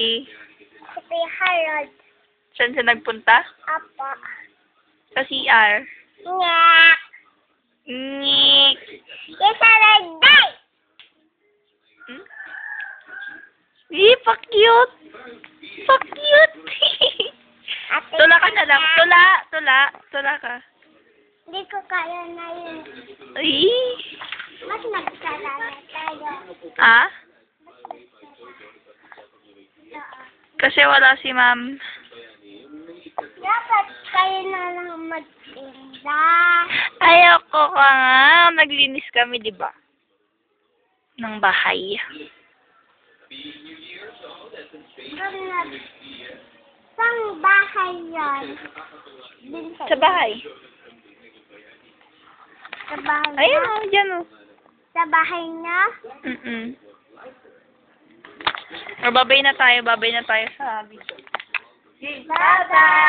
Si Si Harold. saan siya nagpunta? Apo. Sa CR. Ngek. Ngik. Yes, Day. Hmm? Pa-cute. Pa-cute. Ate, Tula ka na lang. Tula ka. Hindi ko kaya na yun. Ay. Mas nagsala na tayo. Ah? Oo. Kasi wala si ma'am. Dapat kayo na lang magtinda. Ayoko ka nga. Naglinis kami, di ba? Ng bahay. Saan bahay yan? Din Sa bahay. Sa bahay Ayun niya? o, dyan o. Sa bahay niya? Babay na tayo sa video. Bye-bye!